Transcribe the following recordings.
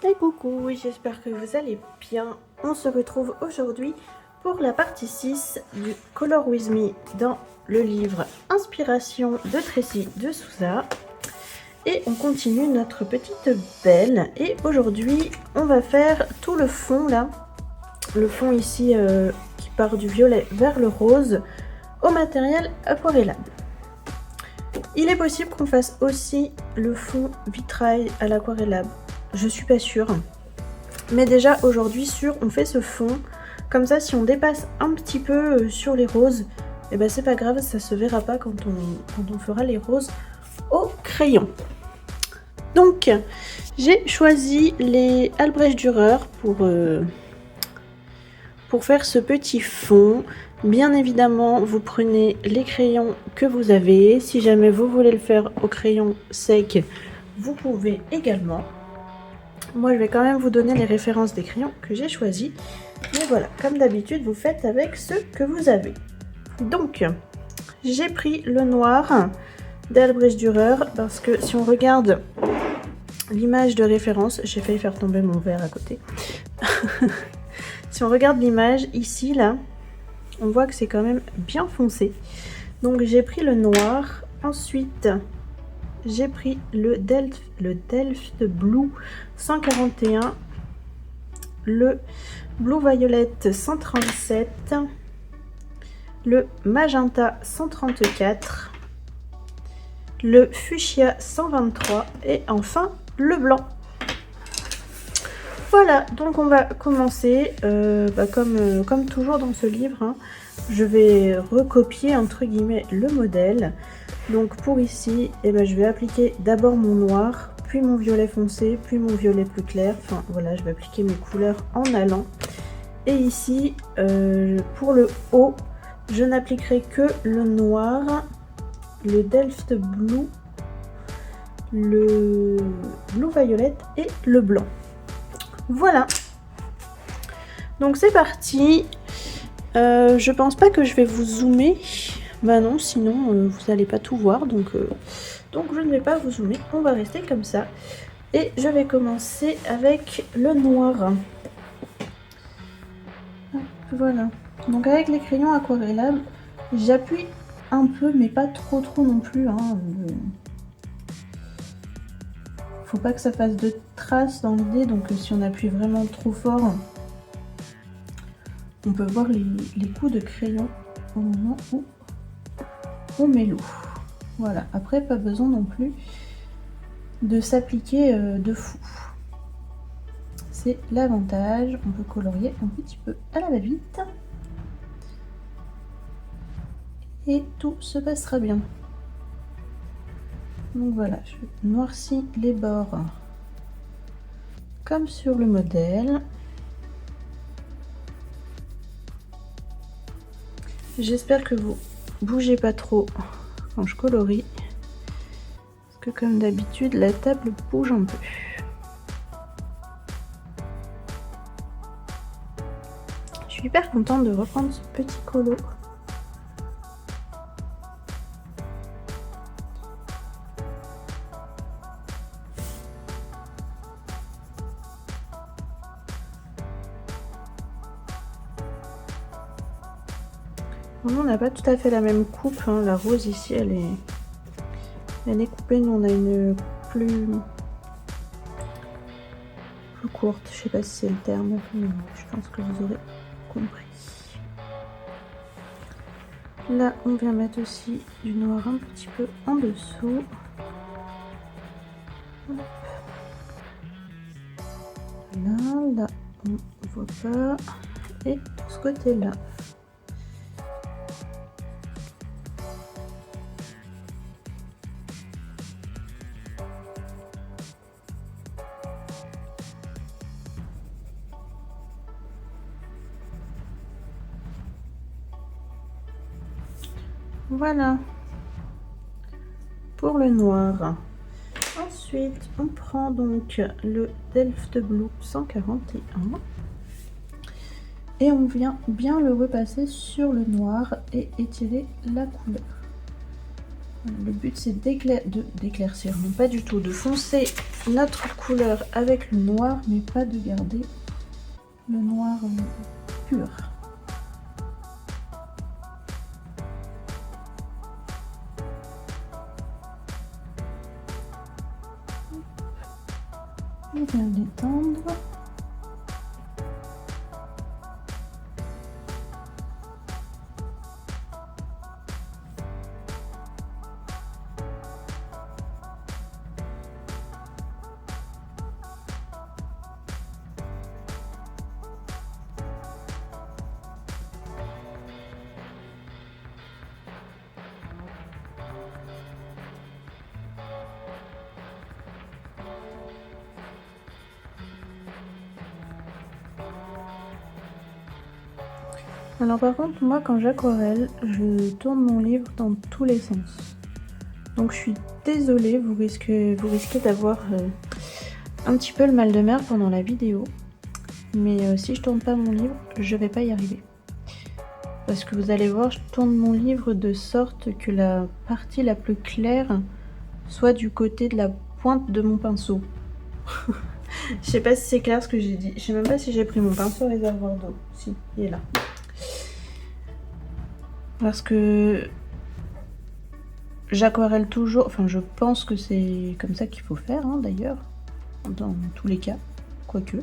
Et coucou, j'espère que vous allez bien. On se retrouve aujourd'hui pour la partie 6 du Color With Me dans le livre Inspiration de Tracy de Souza. Et on continue notre petite belle. Et aujourd'hui, on va faire tout le fond là. Le fond ici qui part du violet vers le rose au matériel aquarellable. Il est possible qu'on fasse aussi le fond vitrail à l'aquarellable. Je suis pas sûre. Mais déjà aujourd'hui on fait ce fond. Comme ça, si on dépasse un petit peu sur les roses, et ben c'est pas grave, ça se verra pas quand on fera les roses au crayon. Donc j'ai choisi les Albrecht Dürer pour faire ce petit fond. Bien évidemment, vous prenez les crayons que vous avez. Si jamais vous voulez le faire au crayon sec, vous pouvez également. Moi, je vais quand même vous donner les références des crayons que j'ai choisis. Mais voilà, comme d'habitude, vous faites avec ceux que vous avez. Donc, j'ai pris le noir d'Albrecht Dürer parce que si on regarde l'image de référence, j'ai failli faire tomber mon verre à côté. Si on regarde l'image ici, là, on voit que c'est quand même bien foncé. Donc, j'ai pris le noir. Ensuite, j'ai pris le Delft Blue 141, le Blue Violet 137, le Magenta 134, le Fuchsia 123 et enfin le blanc. Voilà, donc on va commencer comme toujours dans ce livre, hein, je vais recopier entre guillemets le modèle. Donc pour ici, je vais appliquer d'abord mon noir, puis mon violet foncé, puis mon violet plus clair. Enfin voilà, je vais appliquer mes couleurs en allant. Et ici, pour le haut, je n'appliquerai que le noir, le Delft Blue, le Blue Violet et le blanc. Voilà. Donc c'est parti. Je pense pas que je vais vous zoomer. Bah non, sinon vous n'allez pas tout voir. Donc je ne vais pas vous zoomer. On va rester comme ça. Et je vais commencer avec le noir. Voilà. Donc avec les crayons aquarellables, j'appuie un peu, mais pas trop non plus. Hein. Faut pas que ça fasse de traces dans l'idée. Donc si on appuie vraiment trop fort, on peut voir les coups de crayon au moment où on met l'eau. Voilà, après pas besoin non plus de s'appliquer de fou. C'est l'avantage, on peut colorier un petit peu à la va-vite. Et tout se passera bien. Donc voilà, je noircis les bords comme sur le modèle. J'espère que vous bougez pas trop quand je colorie, parce que comme d'habitude la table bouge un peu. Je suis hyper contente de reprendre ce petit colo. On n'a pas tout à fait la même coupe, hein. La rose ici elle est coupée, nous on a une plus courte, je sais pas si c'est le terme, mais je pense que vous aurez compris. Là on vient mettre aussi du noir un petit peu en dessous. Là on voit pas, et de ce côté là. Voilà pour le noir. Ensuite, on prend donc le Delft Blue 141 et on vient bien le repasser sur le noir et étirer la couleur. Le but c'est d'éclaircir, non pas du tout, de foncer notre couleur avec le noir, mais pas de garder le noir pur. On va l'étendre. Alors par contre, moi quand j'aquarelle, je tourne mon livre dans tous les sens. Donc je suis désolée, vous risquez d'avoir un petit peu le mal de mer pendant la vidéo. Mais si je tourne pas mon livre, je vais pas y arriver. Parce que vous allez voir, je tourne mon livre de sorte que la partie la plus claire soit du côté de la pointe de mon pinceau. Je sais pas si c'est clair ce que j'ai dit. Je sais même pas si j'ai pris mon pinceau réservoir d'eau. Si, il est là. Parce que j'aquarelle toujours, enfin je pense que c'est comme ça qu'il faut faire hein, d'ailleurs, dans tous les cas, quoique.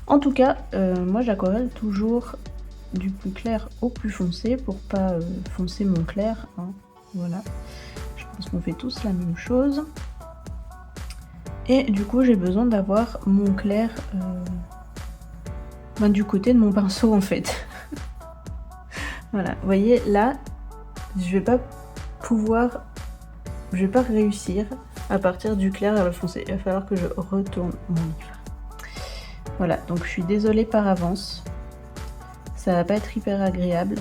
En tout cas, moi j'aquarelle toujours du plus clair au plus foncé pour pas foncer mon clair. Hein, voilà, je pense qu'on fait tous la même chose. Et du coup j'ai besoin d'avoir mon clair du côté de mon pinceau en fait. Voilà, vous voyez là, je vais pas réussir à partir du clair à le foncé. Il va falloir que je retourne mon livre. Voilà, donc je suis désolée par avance. Ça va pas être hyper agréable.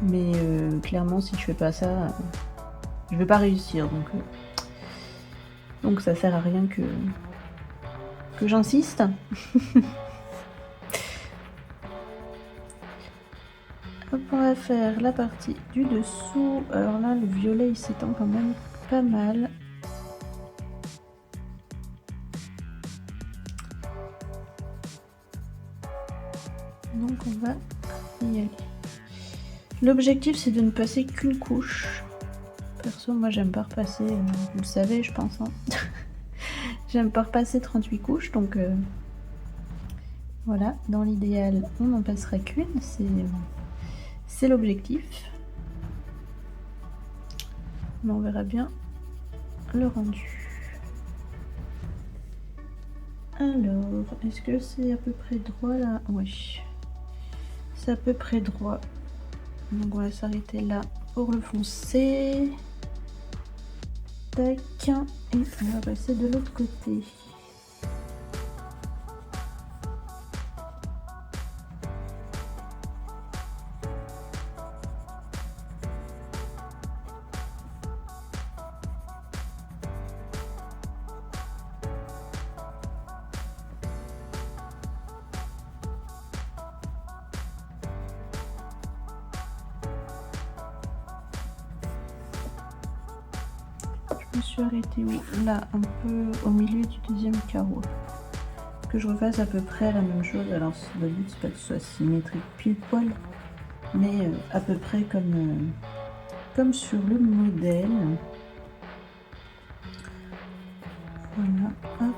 Mais clairement, si je fais pas ça, je vais pas réussir. Donc ça sert à rien que j'insiste. On va faire la partie du dessous. Alors là, le violet, il s'étend quand même pas mal. Donc on va y aller. L'objectif, c'est de ne passer qu'une couche. Perso, moi, j'aime pas repasser, vous le savez, je pense. Hein. J'aime pas repasser 38 couches, donc voilà. Dans l'idéal, on n'en passera qu'une. C'est l'objectif. Mais on verra bien le rendu. Alors, est-ce que c'est à peu près droit là? Oui. C'est à peu près droit. Donc on va s'arrêter là pour le foncer. Tac. Et on va passer de l'autre côté. Je me suis arrêtée là, un peu au milieu du deuxième carreau. Que je refasse à peu près la même chose. Alors le but c'est pas que ce soit symétrique pile poil, mais à peu près comme sur le modèle. Voilà, hop,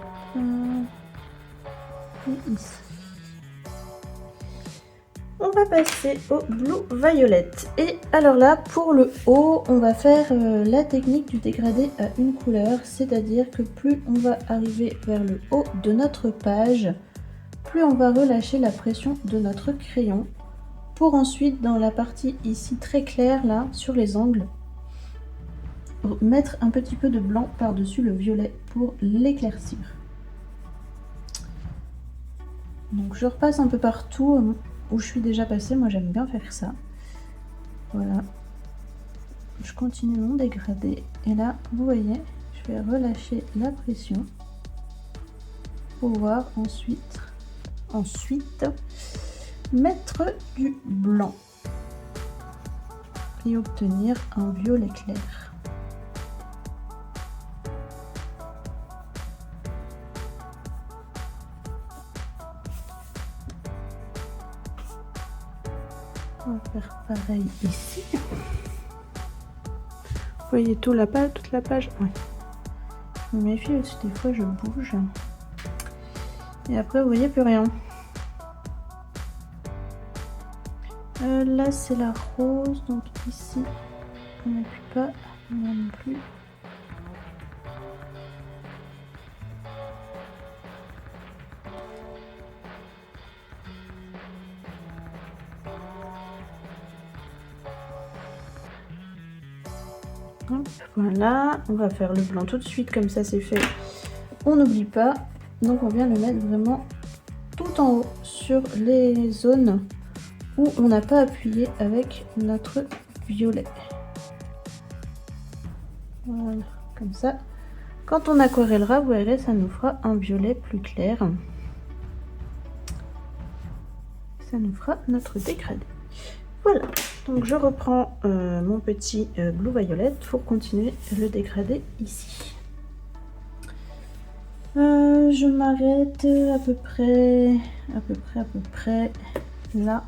et ici. On va passer au Blue Violet. Et alors là, pour le haut, on va faire la technique du dégradé à une couleur. C'est-à-dire que plus on va arriver vers le haut de notre page, plus on va relâcher la pression de notre crayon. Pour ensuite, dans la partie ici très claire, là, sur les angles, mettre un petit peu de blanc par-dessus le violet pour l'éclaircir. Donc je repasse un peu partout où je suis déjà passée, moi j'aime bien faire ça. Voilà. Je continue mon dégradé et là, vous voyez, je vais relâcher la pression pour pouvoir ensuite mettre du blanc. et obtenir un violet clair. On va faire pareil ici. Vous voyez toute la page. Ouais. Je me méfie aussi, des fois je bouge. Et après vous voyez plus rien. Là c'est la rose, donc ici on n'appuie pas, là non plus. Hop, voilà, on va faire le blanc tout de suite, comme ça c'est fait. On n'oublie pas, donc on vient le mettre vraiment tout en haut sur les zones où on n'a pas appuyé avec notre violet. Voilà, comme ça. Quand on aquarellera, vous verrez, ça nous fera un violet plus clair. Ça nous fera notre dégradé. Voilà, donc je reprends mon petit Blue Violet pour continuer le dégradé ici. Je m'arrête à peu près là.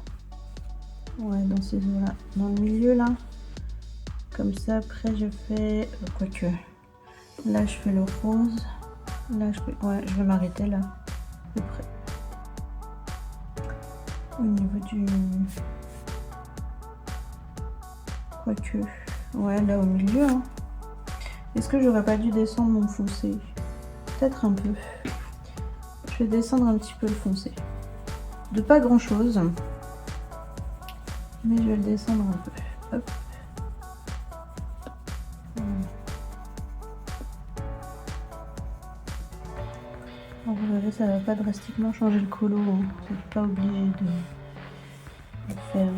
Ouais, dans ces eaux là, dans le milieu là. Comme ça, après je fais, quoique, là je fais le rose. Là je fais, ouais, je vais m'arrêter là, à peu près. Au niveau du... Quoique, ouais, là au milieu. Hein. Est-ce que j'aurais pas dû descendre mon foncé? Peut-être un peu. Je vais descendre un petit peu le foncé. De pas grand chose. Mais je vais le descendre un peu. Hop. Alors, vous verrez, ça va pas drastiquement changer le colo. Hein. Vous n'êtes pas obligé de faire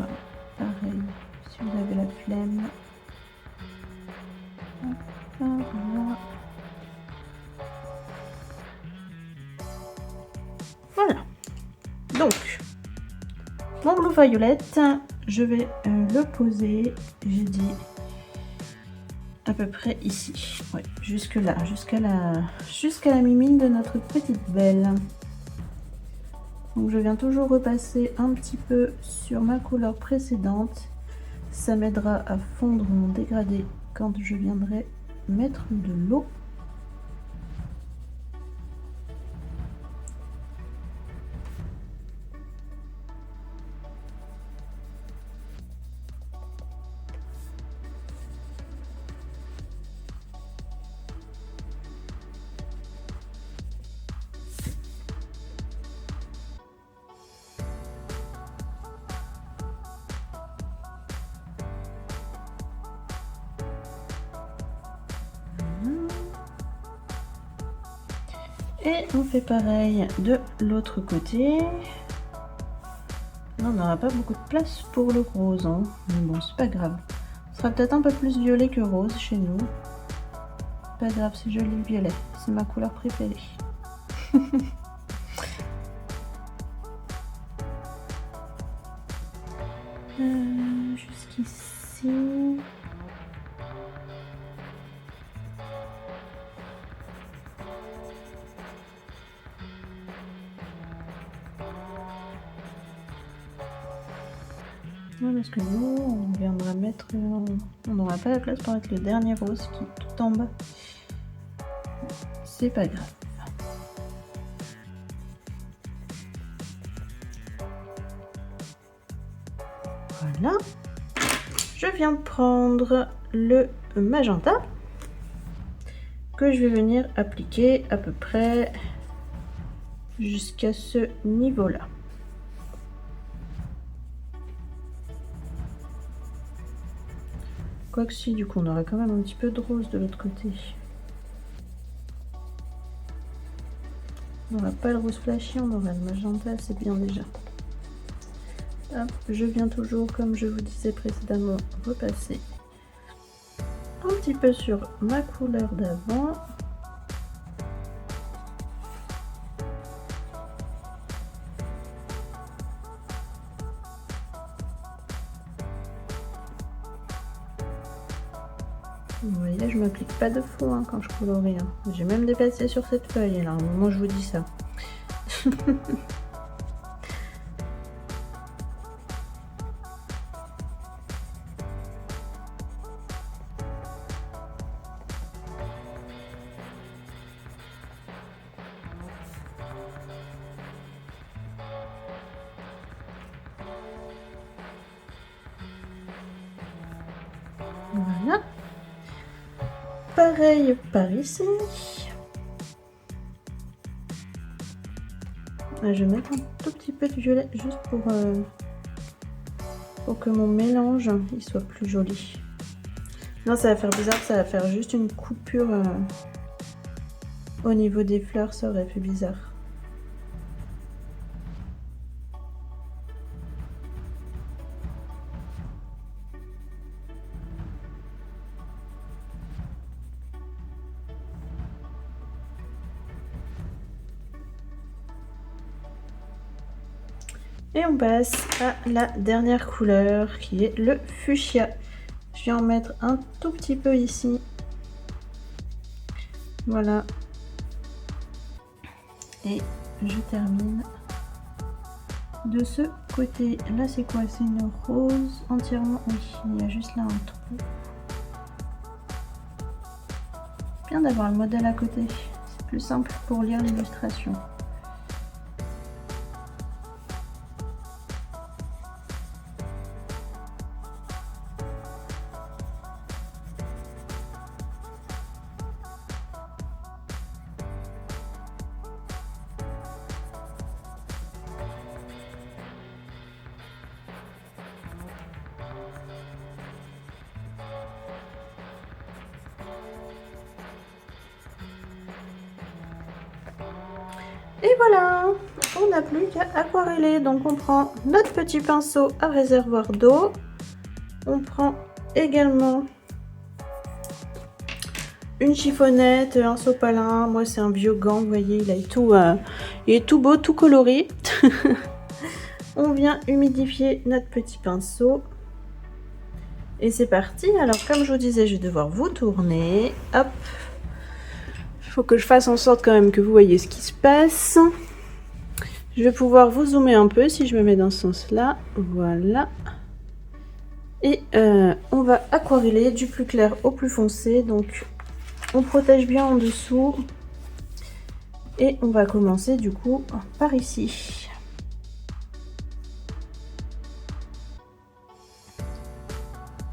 pareil. Si vous avez la flemme. Hop, voilà. Voilà. Donc, mon Blue Violet, je vais le poser, j'ai dit, à peu près ici. Ouais, jusque là, jusqu'à la mimine de notre petite belle. Donc je viens toujours repasser un petit peu sur ma couleur précédente. Ça m'aidera à fondre mon dégradé quand je viendrai mettre de l'eau. Et on fait pareil de l'autre côté. Là, on n'aura pas beaucoup de place pour le rose, hein. Mais bon, c'est pas grave. Ce sera peut-être un peu plus violet que rose chez nous. Pas grave, c'est joli le violet. C'est ma couleur préférée. Jusqu'ici. Ouais, parce que nous, on viendra mettre... On n'aura pas la place pour mettre le dernier rose qui est tout en bas. C'est pas grave. Voilà. Je viens de prendre le magenta que je vais venir appliquer à peu près jusqu'à ce niveau-là. Quoique si, du coup, on aura quand même un petit peu de rose de l'autre côté. On n'aura pas le rose flashy, on aura le magenta, c'est bien déjà. Hop, je viens toujours, comme je vous disais précédemment, repasser un petit peu sur ma couleur d'avant. Vous voyez, je m'applique pas de fond hein, quand je colorie. Hein. J'ai même dépassé sur cette feuille. Alors, à un moment, je vous dis ça. Voilà. Pareil par ici. Je vais mettre un tout petit peu de violet juste pour que mon mélange il soit plus joli. Non, ça va faire bizarre, ça va faire juste une coupure au niveau des fleurs, ça aurait fait bizarre. Et on passe à la dernière couleur qui est le fuchsia. Je vais en mettre un tout petit peu ici. Voilà. Et je termine de ce côté. Là c'est quoi? C'est une rose entièrement. Oui, il y a juste là un trou. Bien d'avoir le modèle à côté. C'est plus simple pour lire l'illustration. Et voilà, on n'a plus qu'à aquareller. Donc on prend notre petit pinceau à réservoir d'eau. On prend également une chiffonnette, un sopalin. Moi c'est un vieux gant, vous voyez, il est tout beau, tout coloré. On vient humidifier notre petit pinceau. Et c'est parti. Alors comme je vous disais, je vais devoir vous tourner. Hop. Il faut que je fasse en sorte quand même que vous voyez ce qui se passe. Je vais pouvoir vous zoomer un peu si je me mets dans ce sens-là. Voilà. Et on va aquareller du plus clair au plus foncé. Donc on protège bien en dessous. Et on va commencer du coup par ici.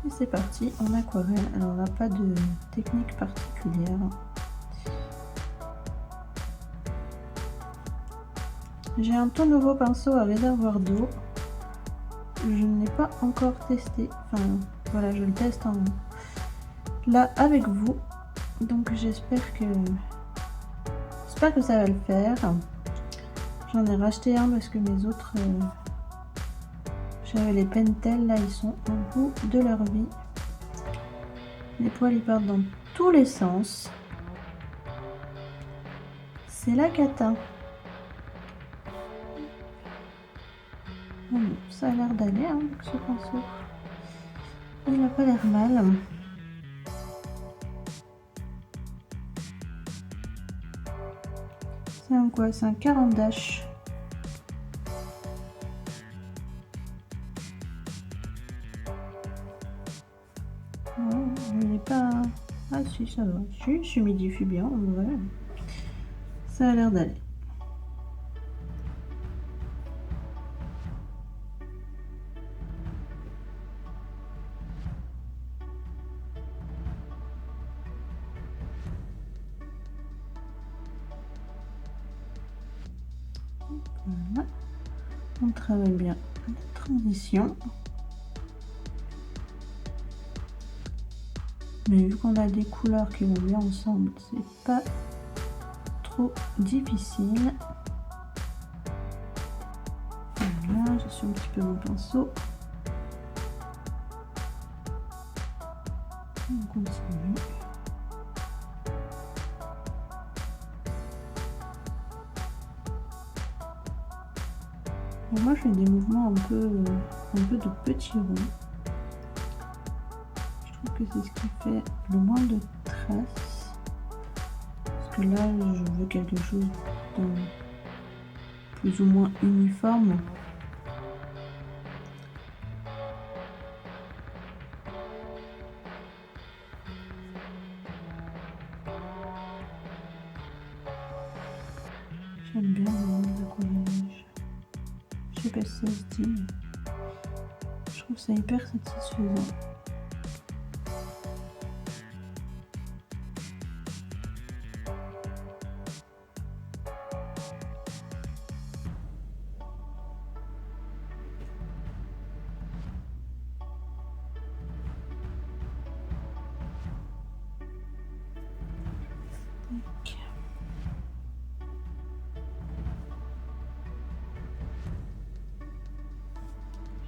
Et c'est parti, on aquarelle. Alors on n'a pas de technique particulière. J'ai un tout nouveau pinceau à réservoir d'eau. Je ne l'ai pas encore testé. Enfin, voilà, je le teste là avec vous. Donc j'espère que ça va le faire. J'en ai racheté un parce que mes autres... j'avais les Pentel, là ils sont au bout de leur vie. Les poils ils partent dans tous les sens. C'est la cata. Bon, ça a l'air d'aller hein, avec ce pinceau. Il n'a pas l'air mal. C'est un quoi? C'est un Caran d'Ache. Il n'est pas... Ah si, ça va. Si, je humidifie bien. Ouais. Ça a l'air d'aller. Voilà. On travaille bien la transition. Mais vu qu'on a des couleurs qui vont bien ensemble, c'est pas trop difficile. Voilà, je suis un petit peu mon pinceau. On continue. Moi je fais des mouvements un peu de petits ronds. Je trouve que c'est ce qui fait le moins de traces. Parce que là, je veux quelque chose de plus ou moins uniforme. J'aime bien les aquarelages. Je sais pas si ça se dit, mais je trouve ça hyper satisfaisant.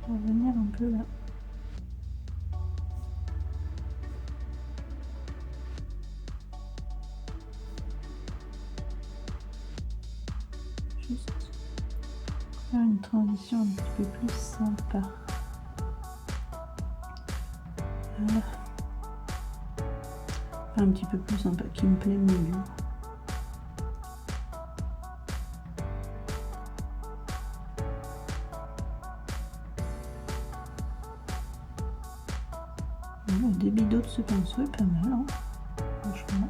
Je vais revenir un peu là. Juste faire une transition un petit peu plus sympa. Voilà. Enfin, un petit peu plus sympa, qui me plaît mieux. Le débit d'eau de ce pinceau est pas mal, hein, franchement.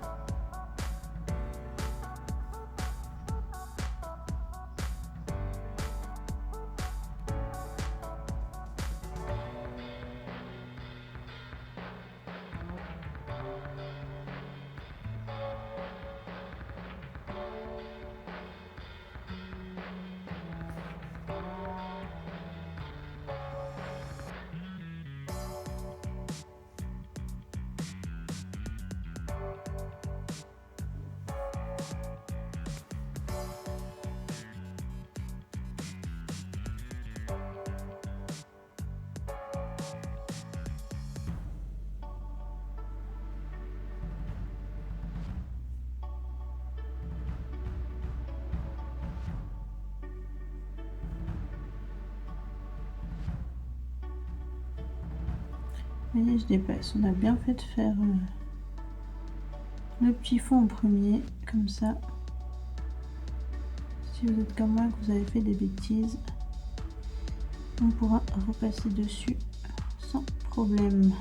Vous voyez, je dépasse. On a bien fait de faire le petit fond en premier, comme ça. Si vous êtes comme moi, que vous avez fait des bêtises, on pourra repasser dessus sans problème.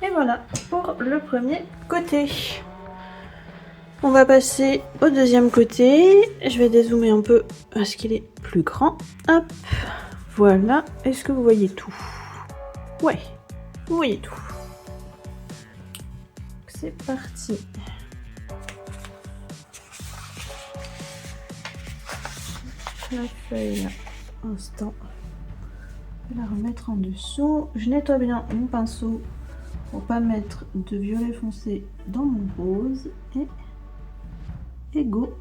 Et voilà pour le premier côté. On va passer au deuxième côté. Je vais dézoomer un peu parce qu'il est plus grand. Hop, voilà. Est-ce que vous voyez tout? Ouais, vous voyez tout. C'est parti. La feuille, instant. Je vais la remettre en dessous. Je nettoie bien mon pinceau pour pas mettre de violet foncé dans mon rose. Et go.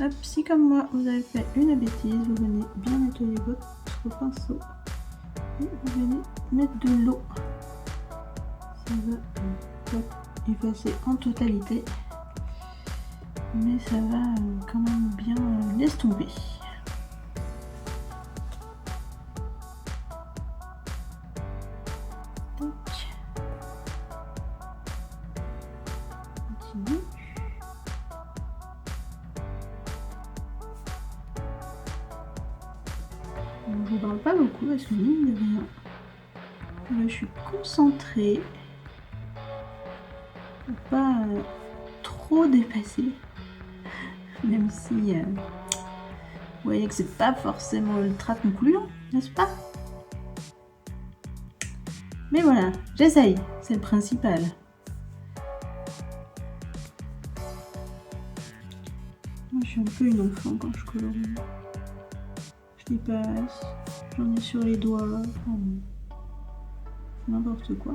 Hop, si comme moi vous avez fait une bêtise, vous venez bien nettoyer votre pinceau et vous venez mettre de l'eau. Ça va pas effacer en totalité, mais ça va quand même bien l'estomper. Continue. Je vous parle pas beaucoup parce que mine de rien, là, je suis concentrée pour pas trop dépasser, même si vous voyez que c'est pas forcément ultra concluant, n'est-ce pas? Mais voilà, j'essaye, c'est le principal. Moi je suis un peu une enfant quand je colorie. Je dépasse, j'en ai sur les doigts, n'importe quoi.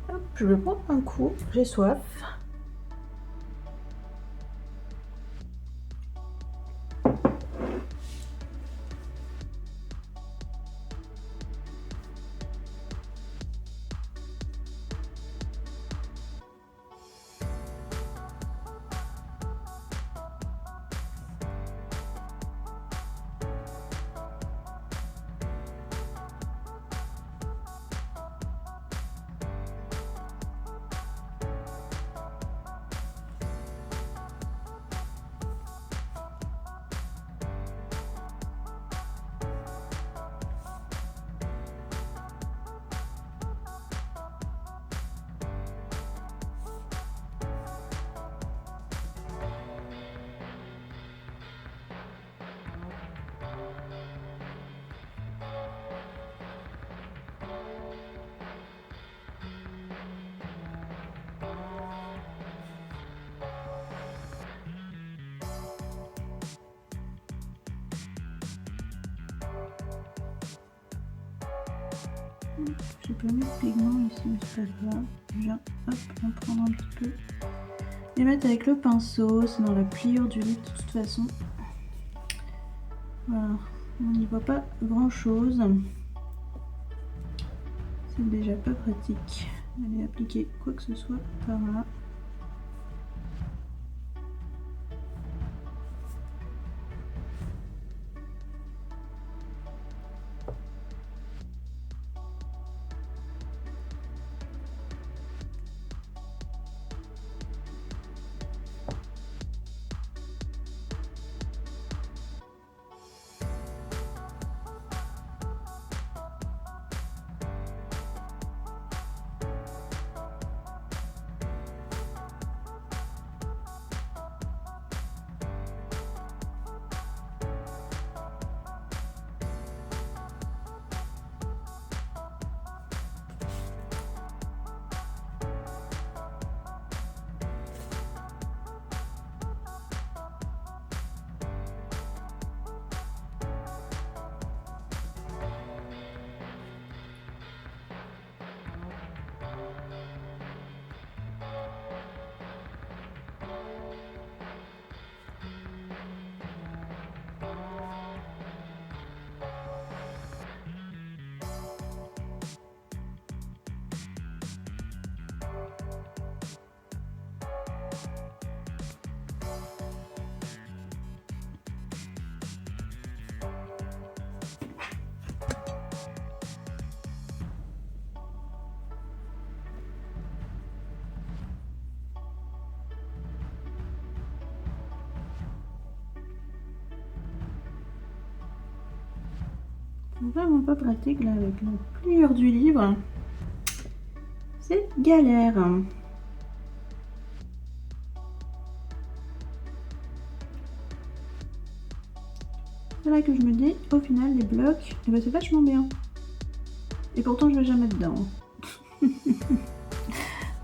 Hop, je le prends un coup, j'ai soif. J'ai pas mis de pigment ici, mais c'est pas grave. Je viens en prendre un petit peu et mettre avec le pinceau. C'est dans la pliure du livre de toute façon. Voilà, on n'y voit pas grand chose. C'est déjà pas pratique d'aller appliquer quoi que ce soit par là. Vraiment pas pratique là avec la pliure du livre. C'est galère. C'est là que je me dis, au final, les blocs, eh ben, c'est vachement bien. Et pourtant, je vais jamais dedans.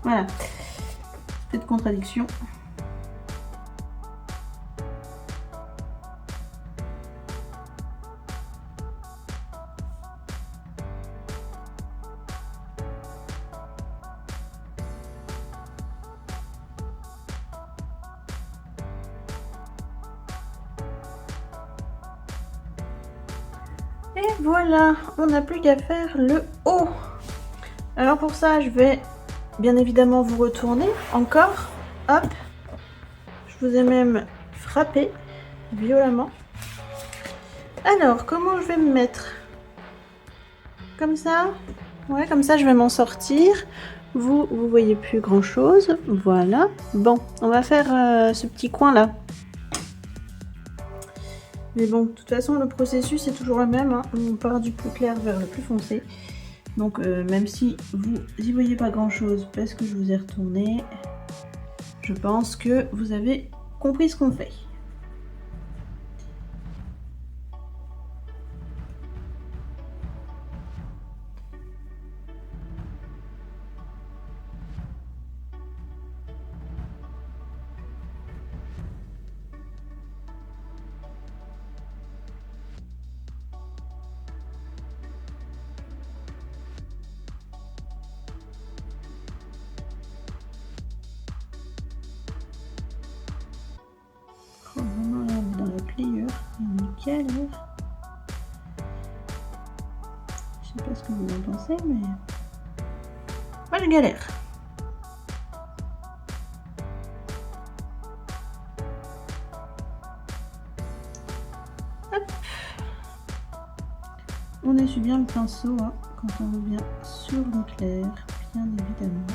Voilà. Cette contradiction. Et voilà, on n'a plus qu'à faire le haut. Alors pour ça, je vais bien évidemment vous retourner encore. Hop. Je vous ai même frappé violemment. Alors, comment je vais me mettre? Comme ça? Ouais, comme ça, je vais m'en sortir. Vous voyez plus grand chose. Voilà. Bon, on va faire ce petit coin là. Mais bon, de toute façon, le processus est toujours le même. Hein. On part du plus clair vers le plus foncé. Donc, même si vous n'y voyez pas grand chose parce que je vous ai retourné, je pense que vous avez compris ce qu'on fait. galère. Je sais pas ce que vous en pensez, mais moi je galère. Hop. On essuie bien le pinceau hein, quand on revient sur le clair, bien évidemment.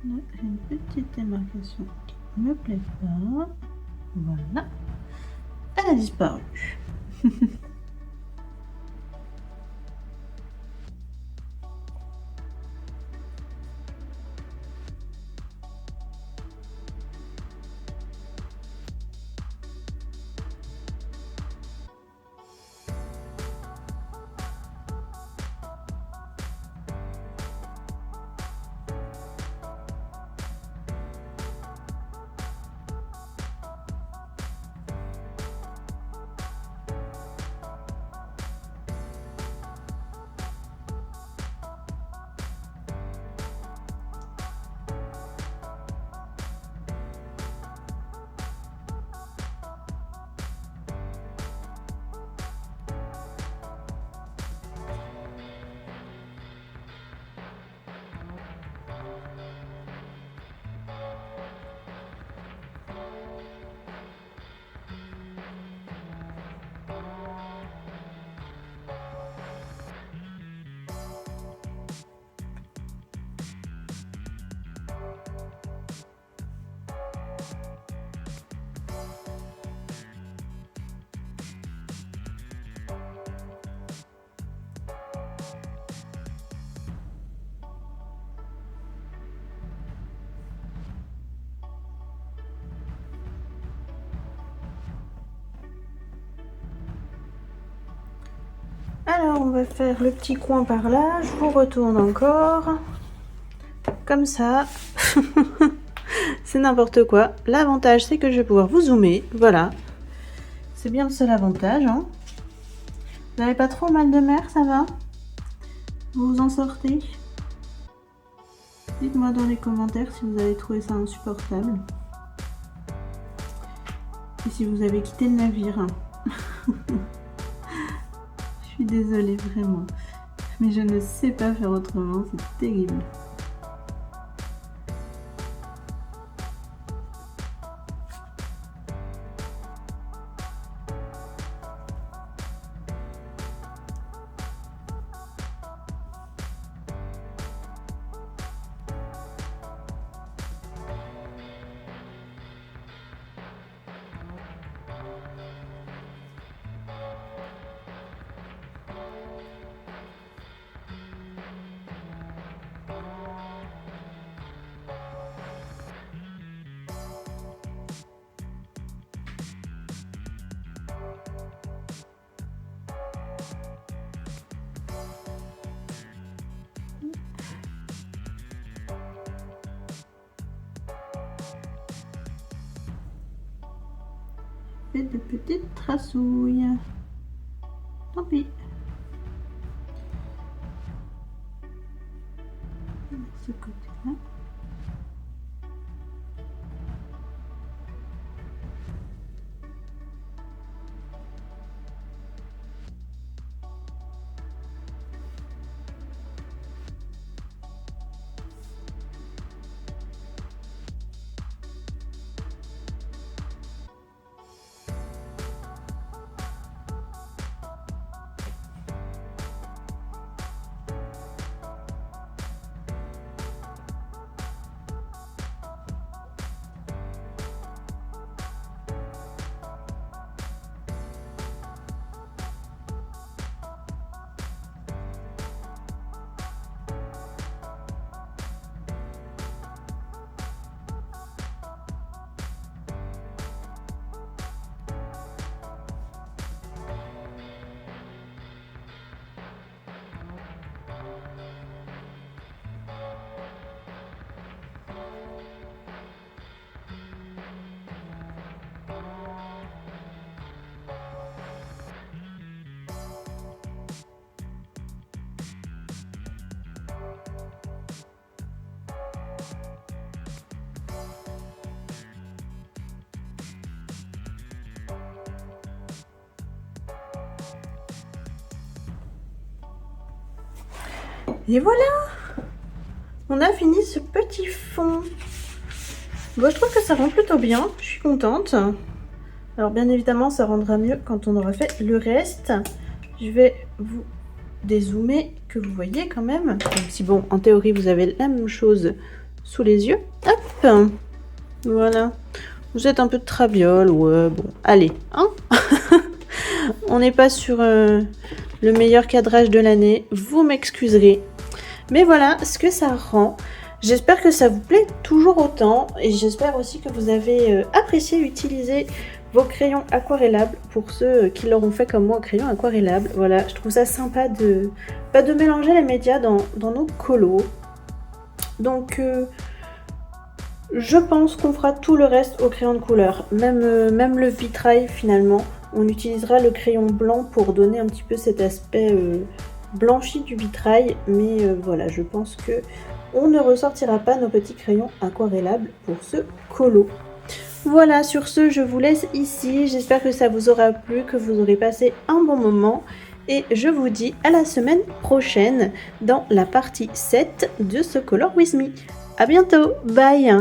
Là, j'ai une petite démarcation qui ne me plaît pas. Voilà. Elle a disparu. Alors, on va faire le petit coin par là. Je vous retourne encore. Comme ça. C'est n'importe quoi. L'avantage, c'est que je vais pouvoir vous zoomer. Voilà. C'est bien le seul avantage. Hein. Vous n'avez pas trop mal de mer, ça va? Vous vous en sortez? Dites-moi dans les commentaires si vous avez trouvé ça insupportable. Et si vous avez quitté le navire. Je suis désolée, vraiment. Mais je ne sais pas faire autrement, c'est terrible. Fait de petites traçouilles. Tant pis. Ce côté-là. Et voilà, on a fini ce petit fond. Bon, je trouve que ça rend plutôt bien, je suis contente. Alors bien évidemment, ça rendra mieux quand on aura fait le reste. Je vais vous dézoomer, que vous voyez quand même. Même si bon, en théorie, vous avez la même chose sous les yeux. Hop, voilà. Vous êtes un peu de traviole, ouais, bon, allez, hein. On n'est pas sur le meilleur cadrage de l'année, vous m'excuserez. Mais voilà ce que ça rend. J'espère que ça vous plaît toujours autant et j'espère aussi que vous avez apprécié utiliser vos crayons aquarellables pour ceux qui l'auront fait comme moi au crayon aquarellable. Voilà, je trouve ça sympa de mélanger les médias dans nos colos. Donc je pense qu'on fera tout le reste au crayon de couleur, même le vitrail finalement. On utilisera le crayon blanc pour donner un petit peu cet aspect blanchi du vitrail, mais voilà, je pense que on ne ressortira pas nos petits crayons aquarellables pour ce colo. Voilà, sur ce, je vous laisse ici. J'espère que ça vous aura plu, que vous aurez passé un bon moment. Et je vous dis à la semaine prochaine dans la partie 7 de ce Color With Me. À bientôt, bye!